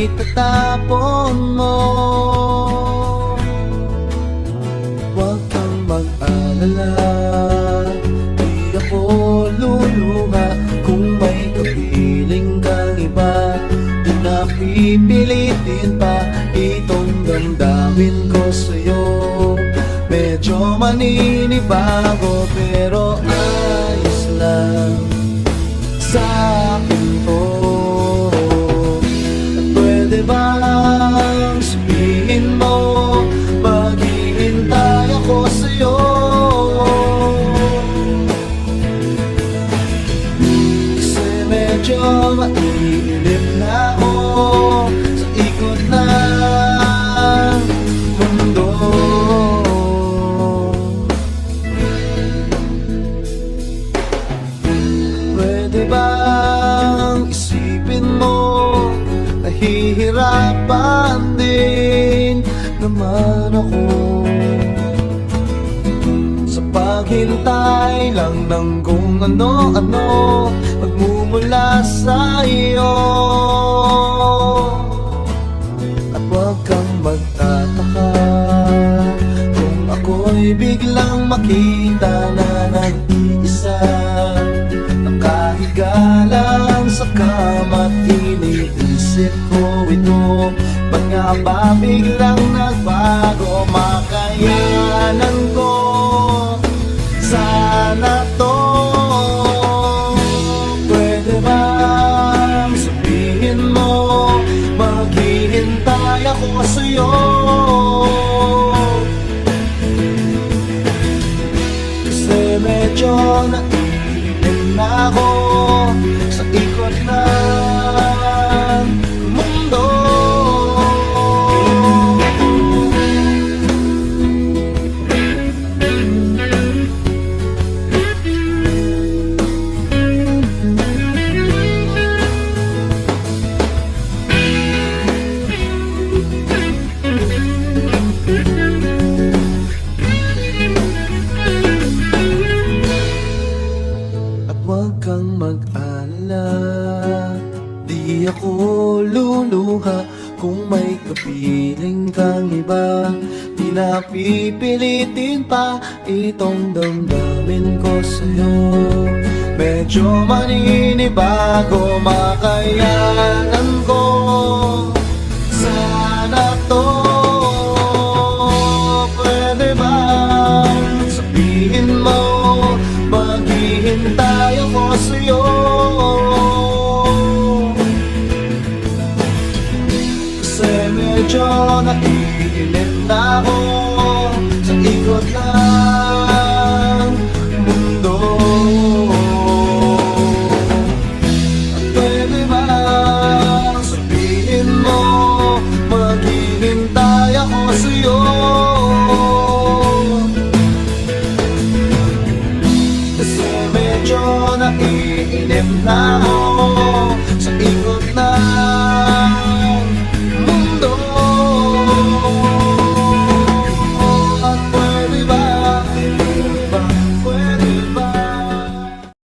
itatapon mo. Huwag kang mag-alala, di ako luluha. Kung may kapiling kang iba, di na pipilitin pa itong damdamin ko sa'yo. Medyo maninibago pero ayos lang sa akin to. At pwede bang sabihin mo, maghihintay ako sa'yo. Kasi medyo mainip na ako sa ikot ng mundo. Pwede bang isipin mo, nahihirapan din naman ako sa paghintay lang ng kung ano-ano magmumula sa iyo. At huwag kang magtataka kung ako'y biglang makita na nag-iisa, nakahiga lang sa kama't iniisip ko ito. Ba't nga ba biglang nagbago? Makayanan ko sana to. Pwede bang sabihin mo, maghihintay ako sa'yo. Kasi medyo naiinip na ako sa ikot ng mundo. Huwag kang mag-alala, di ako luluha. Kung may kapiling kang iba, di na pipilitin pa itong damdamin ko sa'yo. Medyo maninibago, makayanan ko sana to. Pwede bang sabihin mo, maghihintay ako sa'yo. Kasi medyo naiinip na ako sa ikot ng mundo. At pwede bang sabihin mo, maghihintay ako sa'yo. Medyo naiinip na ako sa ikot na